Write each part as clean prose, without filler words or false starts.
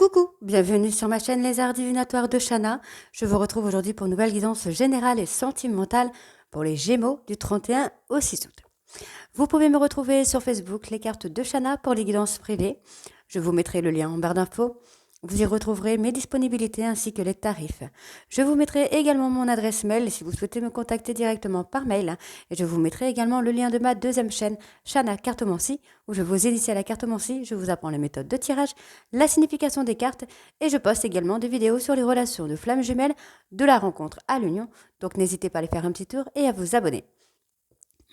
Coucou, bienvenue sur ma chaîne Les Arts Divinatoires de Shana. Je vous retrouve aujourd'hui pour une nouvelle guidance générale et sentimentale pour les Gémeaux du 31 au 6 août. Vous pouvez me retrouver sur Facebook, les cartes de Shana pour les guidances privées. Je vous mettrai le lien en barre d'infos. Vous y retrouverez mes disponibilités ainsi que les tarifs. Je vous mettrai également mon adresse mail si vous souhaitez me contacter directement par mail. Et je vous mettrai également le lien de ma deuxième chaîne, Shana Cartomancie, où je vous initie à la cartomancie, je vous apprends les méthodes de tirage, la signification des cartes, et je poste également des vidéos sur les relations de flammes jumelles, de la rencontre à l'union. Donc n'hésitez pas à aller faire un petit tour et à vous abonner.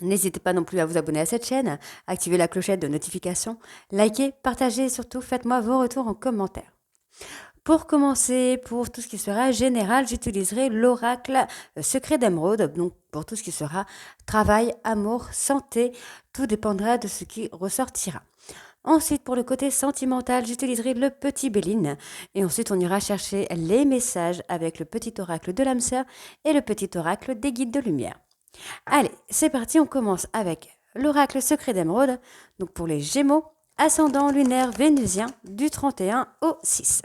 N'hésitez pas non plus à vous abonner à cette chaîne, activer la clochette de notification, likez, partagez et surtout faites-moi vos retours en commentaire. Pour commencer, pour tout ce qui sera général, j'utiliserai l'oracle secret d'émeraude. Donc pour tout ce qui sera travail, amour, santé, tout dépendra de ce qui ressortira. Ensuite, pour le côté sentimental, j'utiliserai le petit Béline. Et ensuite, on ira chercher les messages avec le petit oracle de l'âme sœur et le petit oracle des guides de lumière. Allez, c'est parti, on commence avec l'oracle secret d'émeraude. Donc pour les Gémeaux, ascendant lunaire vénusien du 31 au 6.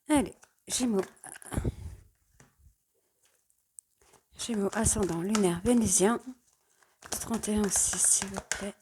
Allez, Gémeaux. Gémeaux ascendant lunaire vénusien. 31 6, s'il vous plaît.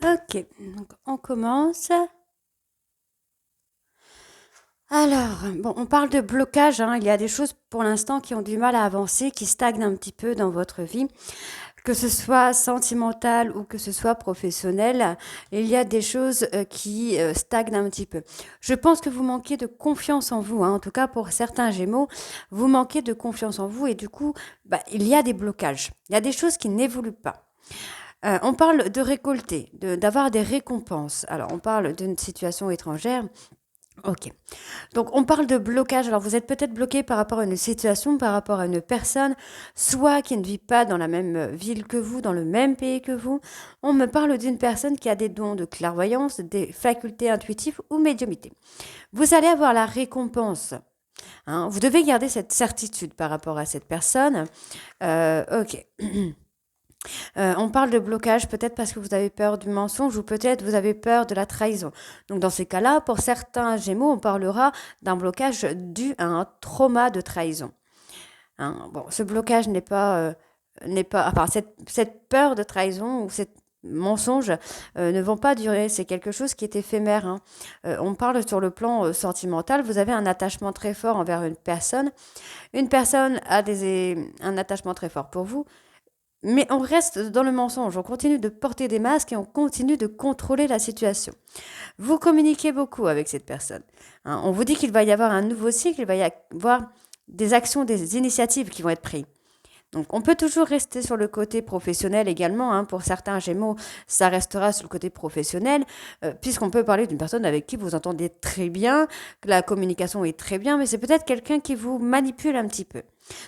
Ok, donc on commence. Alors, bon, on parle de blocage, hein. Il y a des choses pour l'instant qui ont du mal à avancer, qui stagnent un petit peu dans votre vie, que ce soit sentimental ou que ce soit professionnel. Il y a des choses qui stagnent un petit peu. Je pense que vous manquez de confiance en vous, hein. En tout cas, pour certains Gémeaux, vous manquez de confiance en vous et du coup, il y a des blocages. Il y a des choses qui n'évoluent pas. On parle de récolter, d'avoir des récompenses. Alors, on parle d'une situation étrangère. Ok. Donc, on parle de blocage. Alors, vous êtes peut-être bloqué par rapport à une situation, par rapport à une personne, soit qui ne vit pas dans la même ville que vous, dans le même pays que vous. On me parle d'une personne qui a des dons de clairvoyance, des facultés intuitives ou médiumité. Vous allez avoir la récompense. Hein. Vous devez garder cette certitude par rapport à cette personne. Ok. On parle de blocage peut-être parce que vous avez peur du mensonge ou peut-être vous avez peur de la trahison. Donc dans ces cas-là, pour certains Gémeaux, on parlera d'un blocage dû à un trauma de trahison. Hein, bon, ce blocage enfin cette peur de trahison ou cette mensonge ne vont pas durer. C'est quelque chose qui est éphémère. Hein. On parle sur le plan sentimental. Vous avez un attachement très fort envers une personne. Une personne a un attachement très fort pour vous. Mais on reste dans le mensonge, on continue de porter des masques et on continue de contrôler la situation. Vous communiquez beaucoup avec cette personne. Hein, on vous dit qu'il va y avoir un nouveau cycle, il va y avoir des actions, des initiatives qui vont être prises. Donc, on peut toujours rester sur le côté professionnel également. Hein. Pour certains Gémeaux, ça restera sur le côté professionnel, puisqu'on peut parler d'une personne avec qui vous entendez très bien, que la communication est très bien, mais c'est peut-être quelqu'un qui vous manipule un petit peu.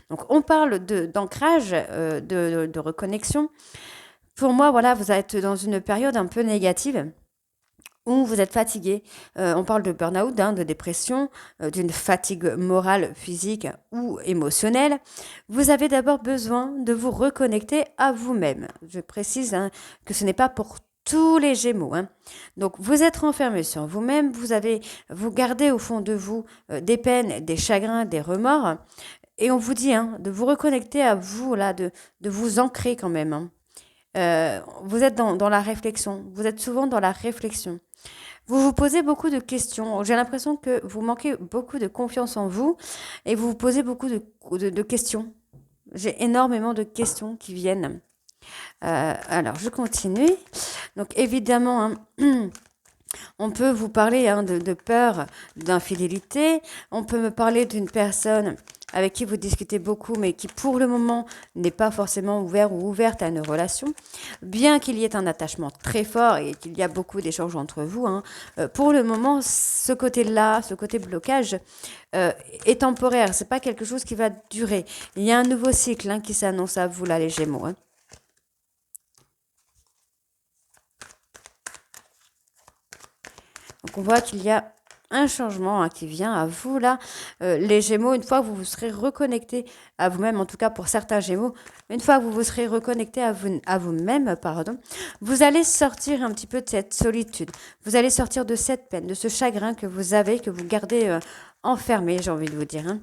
Donc, on parle d'ancrage, de reconnexion. Pour moi, voilà, vous êtes dans une période un peu négative où vous êtes fatigué. On parle de burn-out, hein, de dépression, d'une fatigue morale, physique ou émotionnelle. Vous avez d'abord besoin de vous reconnecter à vous-même. Je précise, hein, que ce n'est pas pour tous les Gémeaux, hein. Donc vous êtes renfermé sur vous-même, vous gardez au fond de vous des peines, des chagrins, des remords, et on vous dit, hein, de vous reconnecter à vous, là, de vous ancrer quand même, hein. Vous êtes dans la réflexion, vous êtes souvent dans la réflexion. Vous vous posez beaucoup de questions. J'ai l'impression que vous manquez beaucoup de confiance en vous et vous vous posez beaucoup de questions. J'ai énormément de questions qui viennent. Alors, je continue. Donc, évidemment, hein, on peut vous parler, hein, de peur, d'infidélité. On peut me parler d'une personne avec qui vous discutez beaucoup, mais qui pour le moment n'est pas forcément ouvert ou ouverte à une relation. Bien qu'il y ait un attachement très fort et qu'il y a beaucoup d'échanges entre vous, hein, pour le moment, ce côté-là, ce côté blocage, euh, est temporaire. C'est pas quelque chose qui va durer. Il y a un nouveau cycle, hein, qui s'annonce à vous, là, les Gémeaux, hein. Donc on voit qu'il y a un changement, hein, qui vient à vous là. Les Gémeaux, une fois que vous vous serez reconnecté à vous-même, en tout cas pour certains Gémeaux, une fois que vous vous serez reconnecté à vous-même, pardon, vous allez sortir un petit peu de cette solitude. Vous allez sortir de cette peine, de ce chagrin que vous avez, que vous gardez enfermé, j'ai envie de vous dire, hein.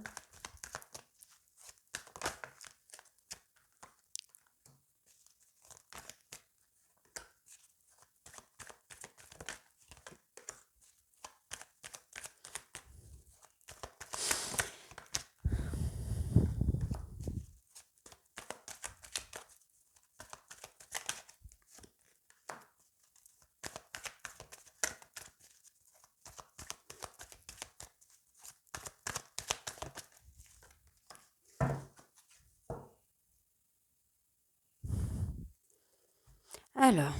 Alors,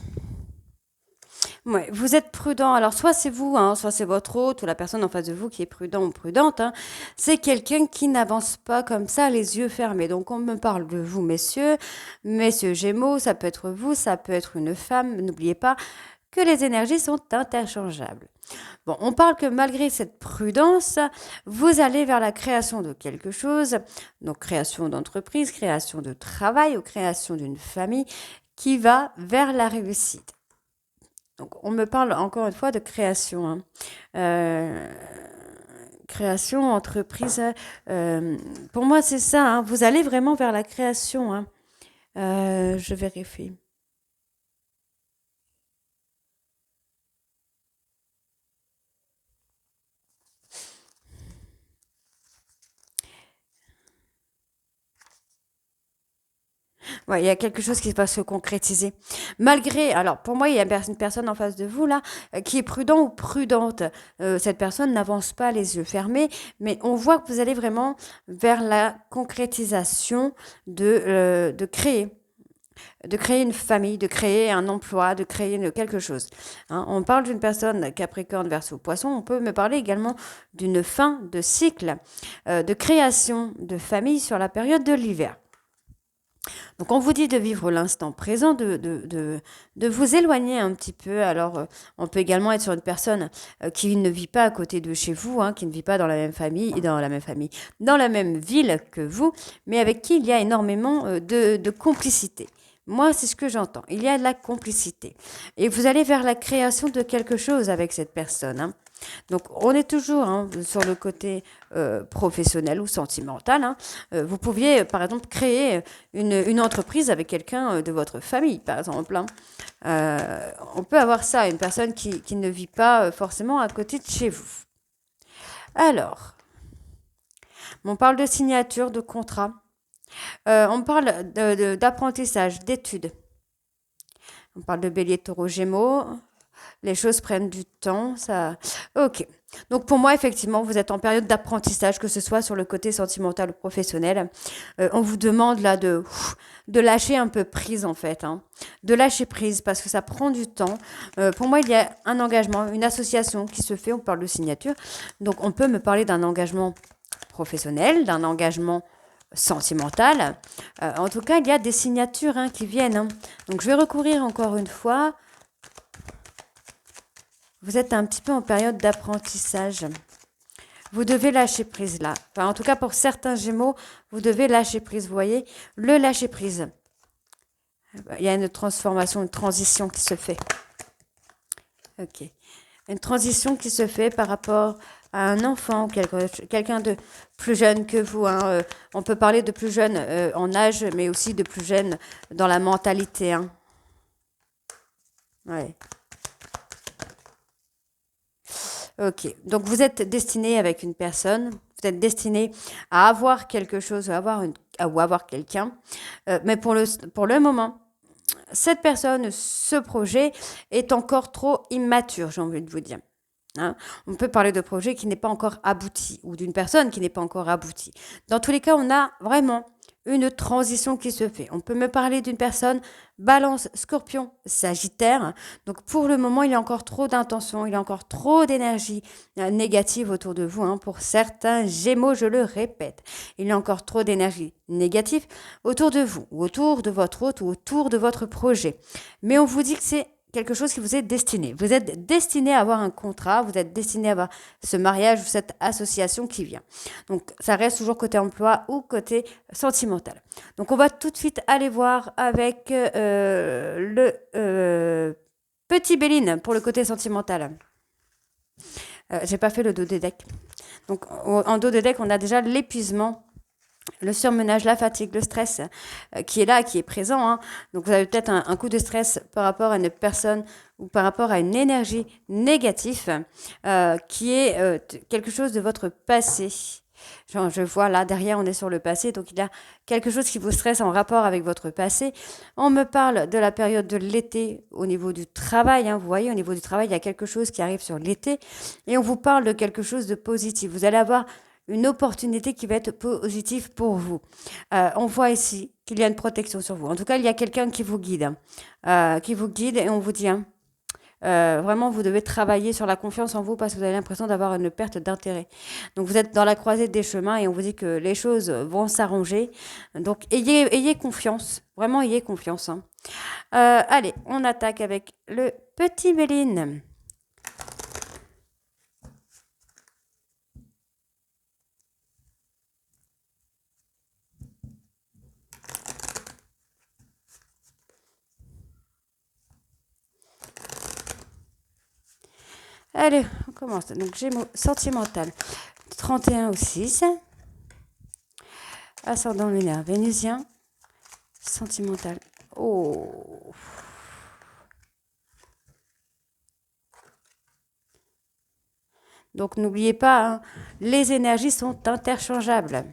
ouais, vous êtes prudent. Alors, soit c'est vous, hein, soit c'est votre hôte ou la personne en face de vous qui est prudent ou prudente, hein. C'est quelqu'un qui n'avance pas comme ça, les yeux fermés. Donc, on me parle de vous, messieurs, messieurs Gémeaux, ça peut être vous, ça peut être une femme. N'oubliez pas que les énergies sont interchangeables. Bon, on parle que malgré cette prudence, vous allez vers la création de quelque chose, donc création d'entreprise, création de travail ou création d'une famille qui va vers la réussite. Donc, on me parle encore une fois de création, hein. Euh, Création, entreprise. Pour moi, c'est ça, hein. Vous allez vraiment vers la création, hein. Je vérifie. Ouais, il y a quelque chose qui va se concrétiser. Malgré, alors pour moi, il y a une personne en face de vous là, qui est prudent ou prudente. Cette personne n'avance pas les yeux fermés, mais on voit que vous allez vraiment vers la concrétisation de créer une famille, de créer un emploi, de créer quelque chose, hein. On parle d'une personne Capricorne verso Poisson. On peut me parler également d'une fin de cycle, de création de famille sur la période de l'hiver. Donc, on vous dit de vivre l'instant présent, de vous éloigner un petit peu. Alors, on peut également être sur une personne qui ne vit pas à côté de chez vous, hein, qui ne vit pas dans la même ville que vous, mais avec qui il y a énormément de complicité. Moi, c'est ce que j'entends. Il y a de la complicité. Et vous allez vers la création de quelque chose avec cette personne, hein. Donc, on est toujours, hein, sur le côté professionnel ou sentimental, hein. Vous pouviez, par exemple, créer une entreprise avec quelqu'un de votre famille, par exemple, hein. On peut avoir ça, une personne qui ne vit pas forcément à côté de chez vous. Alors, on parle de signature, de contrat. On parle d'apprentissage, d'études. On parle de bélier, taureau, gémeaux. Les choses prennent du temps, ça. Ok. Donc pour moi, effectivement, vous êtes en période d'apprentissage, que ce soit sur le côté sentimental ou professionnel. On vous demande là de lâcher un peu prise en fait, hein. De lâcher prise parce que ça prend du temps. Pour moi, il y a un engagement, une association qui se fait. On parle de signature. Donc on peut me parler d'un engagement professionnel, d'un engagement sentimentale. En tout cas, il y a des signatures qui viennent. Donc, je vais recourir encore une fois. Vous êtes un petit peu en période d'apprentissage. Vous devez lâcher prise là. Enfin, en tout cas, pour certains Gémeaux, vous devez lâcher prise. Vous voyez, le lâcher prise. Il y a une transformation, une transition qui se fait. Ok. Une transition qui se fait par rapport à un enfant ou quelqu'un de plus jeune que vous. On peut parler de plus jeune en âge, mais aussi de plus jeune dans la mentalité. Ouais. Ok. Donc, vous êtes destiné avec une personne. Vous êtes destiné à avoir quelque chose, ou avoir quelqu'un. Mais pour le moment, cette personne, ce projet est encore trop immature, j'ai envie de vous dire. On peut parler de projet qui n'est pas encore abouti ou d'une personne qui n'est pas encore aboutie. Dans tous les cas, on a vraiment une transition qui se fait. On peut me parler d'une personne Balance, Scorpion, Sagittaire. Donc pour le moment, il y a encore trop d'intentions, il y a encore trop d'énergie négative autour de vous. Pour certains Gémeaux, je le répète, il y a encore trop d'énergie négative autour de vous, ou autour de votre hôte, ou autour de votre projet. Mais on vous dit que c'est quelque chose qui vous est destiné. Vous êtes destiné à avoir un contrat, vous êtes destiné à avoir ce mariage ou cette association qui vient. Donc, ça reste toujours côté emploi ou côté sentimental. Donc, on va tout de suite aller voir avec le petit Béline pour le côté sentimental. J'ai pas fait le dos des decks. Donc, en dos des decks, on a déjà l'épuisement, le surmenage, la fatigue, le stress qui est là, qui est présent. Donc vous avez peut-être un coup de stress par rapport à une personne ou par rapport à une énergie négative qui est quelque chose de votre passé. Genre, je vois là, derrière, on est sur le passé, donc il y a quelque chose qui vous stresse en rapport avec votre passé. On me parle de la période de l'été au niveau du travail. Vous voyez, au niveau du travail, il y a quelque chose qui arrive sur l'été et on vous parle de quelque chose de positif. Vous allez avoir une opportunité qui va être positive pour vous. On voit ici qu'il y a une protection sur vous. En tout cas, il y a quelqu'un qui vous guide. Et on vous dit, vraiment, vous devez travailler sur la confiance en vous parce que vous avez l'impression d'avoir une perte d'intérêt. Donc, vous êtes dans la croisée des chemins et on vous dit que les choses vont s'arranger. Donc, ayez confiance. Vraiment, ayez confiance. Allez, on attaque avec le petit Méline. Allez, on commence. Donc, Gémeaux sentimental. 31 au 6. Ascendant lunaire vénusien. Sentimental. Oh. Donc, n'oubliez pas, les énergies sont interchangeables.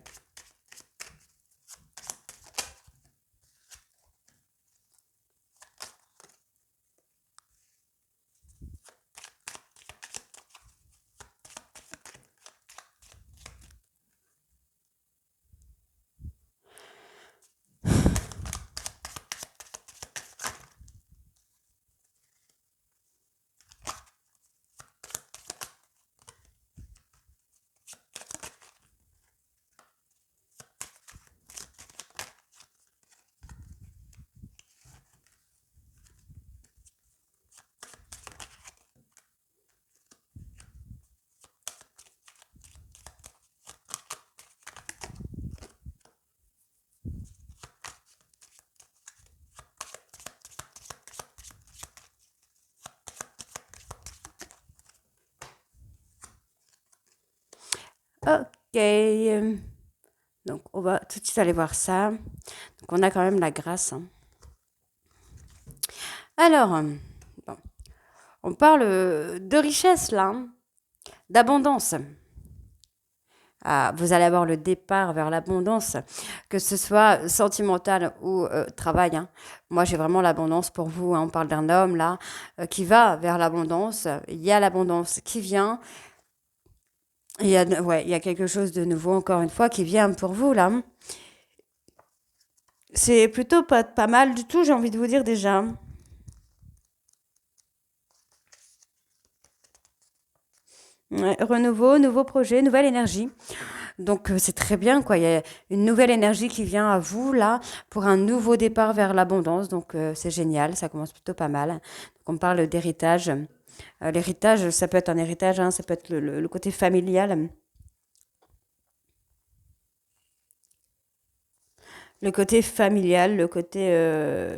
Ok. Donc, on va tout de suite aller voir ça. Donc, on a quand même la grâce. Alors, bon, on parle de richesse là, d'abondance. Vous allez avoir le départ vers l'abondance, que ce soit sentimental ou travail. Moi, j'ai vraiment l'abondance pour vous. On parle d'un homme là qui va vers l'abondance. Il y a l'abondance qui vient. Il y a quelque chose de nouveau, encore une fois, qui vient pour vous là. C'est plutôt pas mal du tout, j'ai envie de vous dire déjà. Ouais, renouveau, nouveau projet, nouvelle énergie. Donc c'est très bien, quoi. Il y a une nouvelle énergie qui vient à vous, là, pour un nouveau départ vers l'abondance. Donc c'est génial, ça commence plutôt pas mal. Donc, on parle d'héritage. L'héritage, ça peut être un héritage, hein, ça peut être le côté familial. Le côté familial, le côté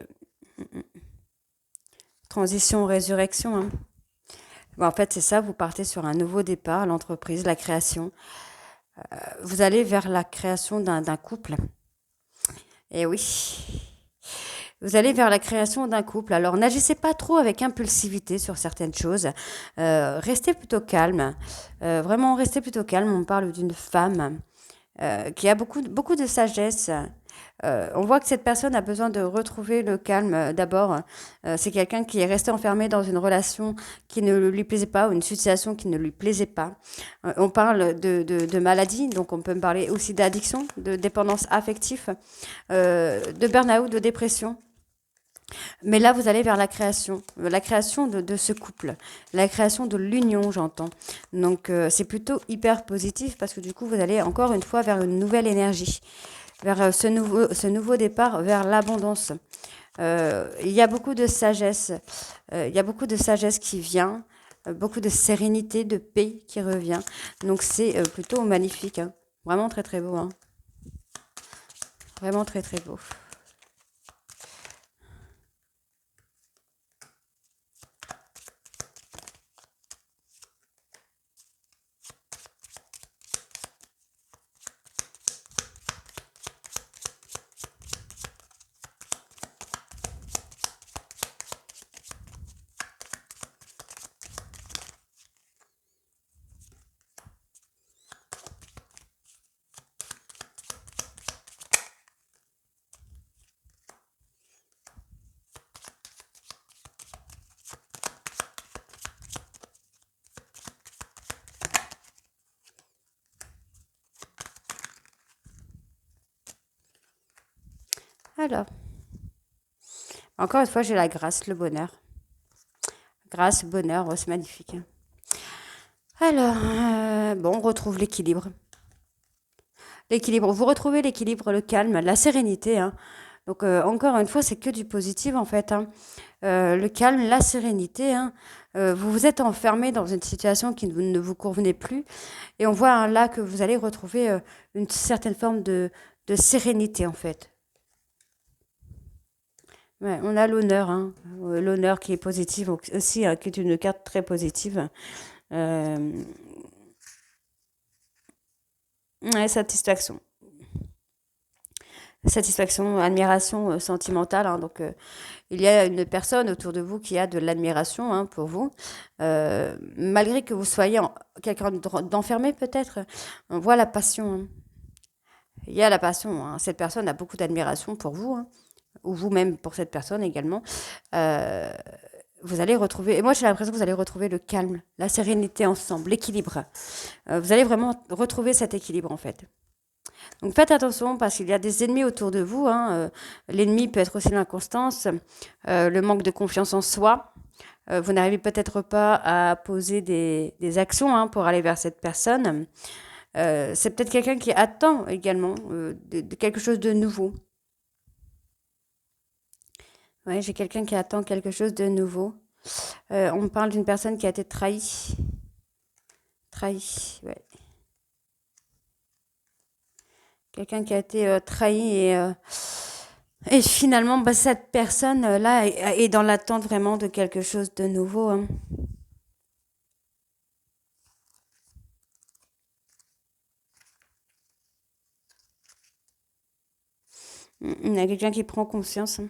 transition, résurrection, hein. Bon, en fait, c'est ça, vous partez sur un nouveau départ, l'entreprise, la création. Vous allez vers la création d'un couple. Et oui, vous allez vers la création d'un couple. Alors, n'agissez pas trop avec impulsivité sur certaines choses. Restez plutôt calme. Vraiment, restez plutôt calme. On parle d'une femme qui a beaucoup de sagesse. On voit que cette personne a besoin de retrouver le calme d'abord. C'est quelqu'un qui est resté enfermé dans une relation qui ne lui plaisait pas ou une situation qui ne lui plaisait pas. On parle de maladie, donc on peut me parler aussi d'addiction, de dépendance affective, de burn-out, de dépression. Mais là, vous allez vers la création de ce couple, la création de l'union, j'entends. Donc, c'est plutôt hyper positif parce que du coup, vous allez encore une fois vers une nouvelle énergie, vers ce nouveau départ, vers l'abondance. Il y a beaucoup de sagesse, il y a beaucoup de sagesse qui vient, beaucoup de sérénité, de paix qui revient. Donc, c'est plutôt magnifique, hein. Vraiment très très beau, hein. Vraiment très très beau. Alors, encore une fois, j'ai la grâce, le bonheur. Grâce, bonheur, ouais, c'est magnifique, hein. Alors, bon, on retrouve l'équilibre. L'équilibre, vous retrouvez l'équilibre, le calme, la sérénité, hein. Donc, encore une fois, c'est que du positif, en fait, hein. Le calme, la sérénité, hein. Vous vous êtes enfermé dans une situation qui ne vous convenait plus. Et on voit, hein, là que vous allez retrouver une certaine forme de sérénité, en fait. Ouais, on a l'honneur, hein. L'honneur qui est positif aussi, hein, qui est une carte très positive. Euh, ouais, satisfaction. Satisfaction, admiration sentimentale, hein. Donc, il y a une personne autour de vous qui a de l'admiration, hein, pour vous. Malgré que vous soyez quelqu'un d'enfermé, peut-être, on voit la passion, hein. Il y a la passion, hein. Cette personne a beaucoup d'admiration pour vous, hein, ou vous-même pour cette personne également. Euh, vous allez retrouver, et moi j'ai l'impression que vous allez retrouver le calme, la sérénité ensemble, l'équilibre. Vous allez vraiment retrouver cet équilibre en fait. Donc faites attention parce qu'il y a des ennemis autour de vous, hein. L'ennemi peut être aussi l'inconstance, le manque de confiance en soi. Vous n'arrivez peut-être pas à poser des actions, hein, pour aller vers cette personne. C'est peut-être quelqu'un qui attend également de quelque chose de nouveau. Ouais, j'ai quelqu'un qui attend quelque chose de nouveau. On me parle d'une personne qui a été trahie. Trahie, ouais. Quelqu'un qui a été trahi et finalement, bah, cette personne-là est dans l'attente vraiment de quelque chose de nouveau, hein. Il y a quelqu'un qui prend conscience, hein.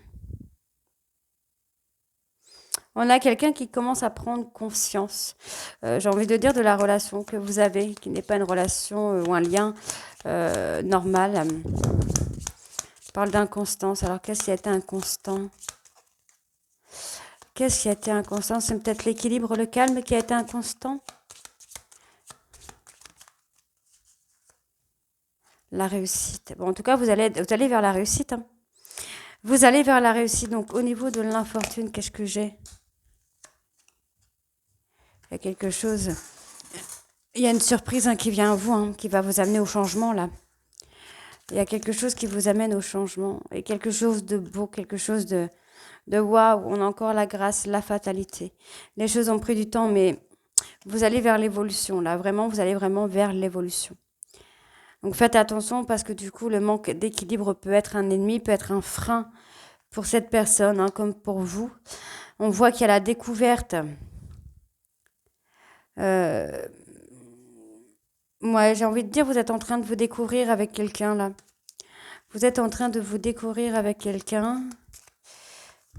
On a quelqu'un qui commence à prendre conscience, j'ai envie de dire, de la relation que vous avez, qui n'est pas une relation ou un lien normal. On parle d'inconstance. Alors, qu'est-ce qui a été inconstant? Qu'est-ce qui a été inconstant? C'est peut-être l'équilibre, le calme qui a été inconstant? La réussite. Bon, en tout cas, vous allez vers la réussite, hein. Vous allez vers la réussite. Donc, au niveau de l'infortune, qu'est-ce que j'ai? Il y a quelque chose. Il y a une surprise qui vient à vous, qui va vous amener au changement là. Il y a quelque chose qui vous amène au changement et quelque chose de beau, quelque chose de waouh. On a encore la grâce, la fatalité. Les choses ont pris du temps, mais vous allez vers l'évolution là. Vraiment, vous allez vraiment vers l'évolution. Donc faites attention parce que du coup, le manque d'équilibre peut être un ennemi, peut être un frein pour cette personne, comme pour vous. On voit qu'il y a la découverte. Euh, ouais, j'ai envie de dire, vous êtes en train de vous découvrir avec quelqu'un là. Vous êtes en train de vous découvrir avec quelqu'un.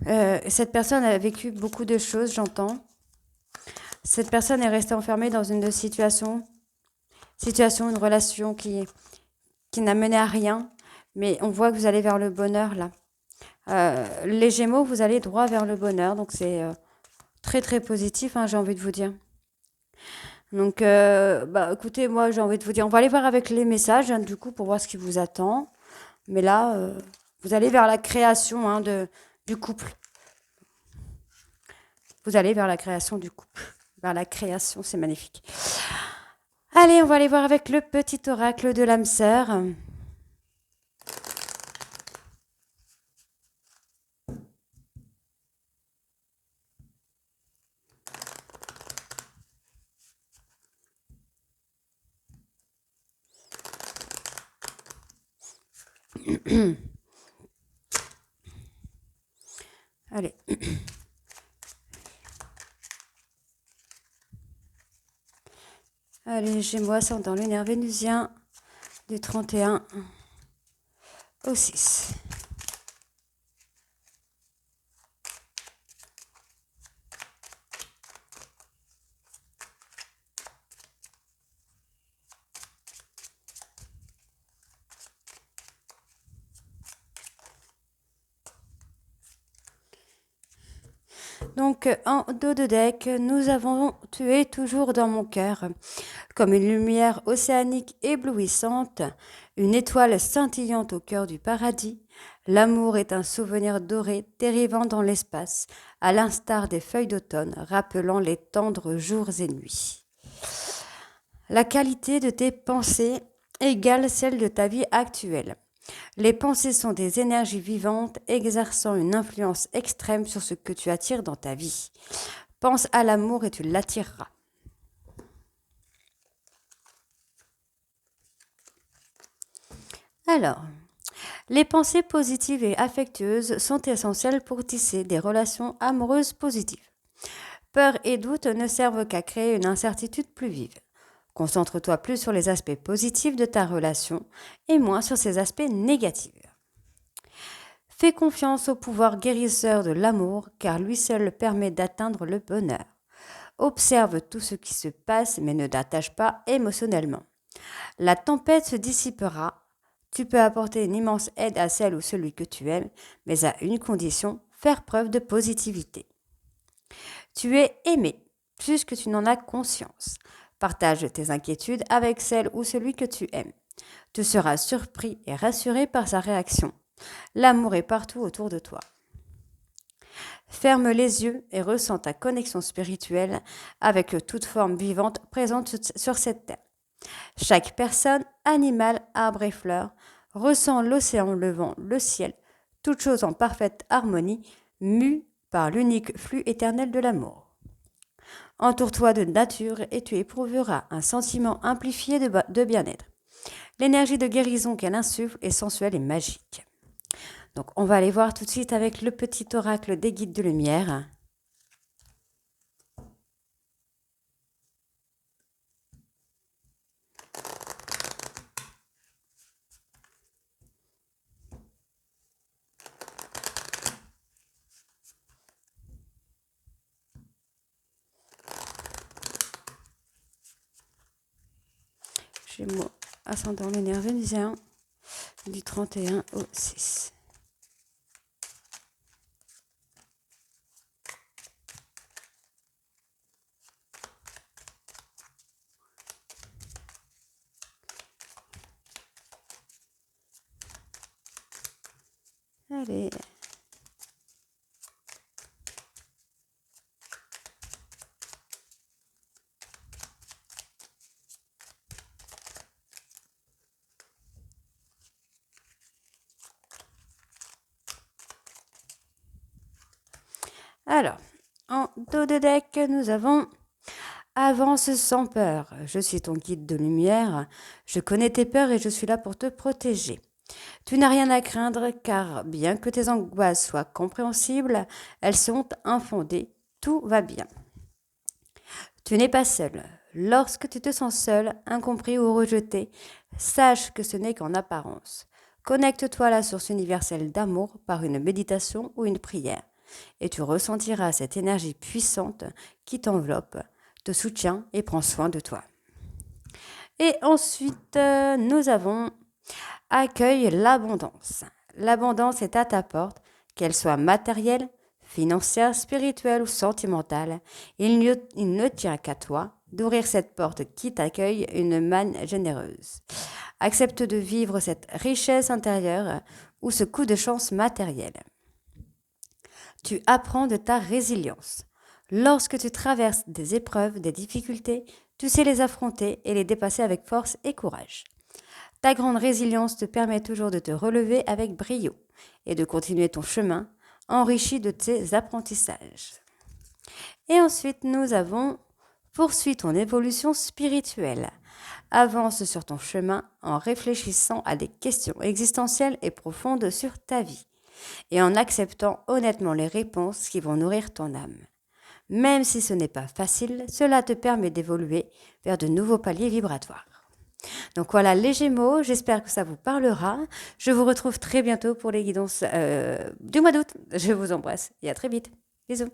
Cette personne a vécu beaucoup de choses, j'entends. Cette personne est restée enfermée dans une situation, une relation qui n'a mené à rien. Mais on voit que vous allez vers le bonheur là. Les Gémeaux, vous allez droit vers le bonheur. Donc c'est très très positif, j'ai envie de vous dire. Donc, écoutez, moi j'ai envie de vous dire, on va aller voir avec les messages du coup pour voir ce qui vous attend. Mais là, vous allez vers la création du couple. Vous allez vers la création du couple. Vers la création, c'est magnifique. Allez, on va aller voir avec le petit oracle de l'âme sœur. Allez. Allez, Gémeaux, ascendant lunaire vénusien du 31 au 6. Donc, en dos de deck, nous avons tué toujours dans mon cœur, comme une lumière océanique éblouissante, une étoile scintillante au cœur du paradis. L'amour est un souvenir doré dérivant dans l'espace, à l'instar des feuilles d'automne, rappelant les tendres jours et nuits. La qualité de tes pensées égale celle de ta vie actuelle. Les pensées sont des énergies vivantes exerçant une influence extrême sur ce que tu attires dans ta vie. Pense à l'amour et tu l'attireras. Alors, les pensées positives et affectueuses sont essentielles pour tisser des relations amoureuses positives. Peur et doute ne servent qu'à créer une incertitude plus vive. Concentre-toi plus sur les aspects positifs de ta relation et moins sur ses aspects négatifs. Fais confiance au pouvoir guérisseur de l'amour, car lui seul permet d'atteindre le bonheur. Observe tout ce qui se passe, mais ne t'attache pas émotionnellement. La tempête se dissipera. Tu peux apporter une immense aide à celle ou celui que tu aimes, mais à une condition, faire preuve de positivité. Tu es aimé, plus que tu n'en as conscience. Partage tes inquiétudes avec celle ou celui que tu aimes. Tu seras surpris et rassuré par sa réaction. L'amour est partout autour de toi. Ferme les yeux et ressens ta connexion spirituelle avec toute forme vivante présente sur cette terre. Chaque personne, animal, arbre et fleur ressent l'océan, le vent, le ciel, toute chose en parfaite harmonie, mue par l'unique flux éternel de l'amour. Entoure-toi de nature et tu éprouveras un sentiment amplifié de bien-être. L'énergie de guérison qu'elle insuffle est sensuelle et magique. Donc on va aller voir tout de suite avec le petit oracle des guides de lumière. Gémeaux, ascendant lunaire vénusien du 31 au 6. Allez. Alors, en dos de deck, nous avons avance sans peur. Je suis ton guide de lumière. Je connais tes peurs et je suis là pour te protéger. Tu n'as rien à craindre car bien que tes angoisses soient compréhensibles, elles sont infondées. Tout va bien. Tu n'es pas seul. Lorsque tu te sens seul, incompris ou rejeté, sache que ce n'est qu'en apparence. Connecte-toi à la source universelle d'amour par une méditation ou une prière, et tu ressentiras cette énergie puissante qui t'enveloppe, te soutient et prend soin de toi. Et ensuite, nous avons accueille l'abondance. L'abondance est à ta porte, qu'elle soit matérielle, financière, spirituelle ou sentimentale. Il ne tient qu'à toi d'ouvrir cette porte qui t'accueille une manne généreuse. Accepte de vivre cette richesse intérieure ou ce coup de chance matériel. Tu apprends de ta résilience. Lorsque tu traverses des épreuves, des difficultés, tu sais les affronter et les dépasser avec force et courage. Ta grande résilience te permet toujours de te relever avec brio et de continuer ton chemin enrichi de tes apprentissages. Et ensuite, nous avons poursuis ton évolution spirituelle. Avance sur ton chemin en réfléchissant à des questions existentielles et profondes sur ta vie et en acceptant honnêtement les réponses qui vont nourrir ton âme. Même si ce n'est pas facile, cela te permet d'évoluer vers de nouveaux paliers vibratoires. Donc voilà les Gémeaux, j'espère que ça vous parlera. Je vous retrouve très bientôt pour les guidances du mois d'août. Je vous embrasse et à très vite. Bisous.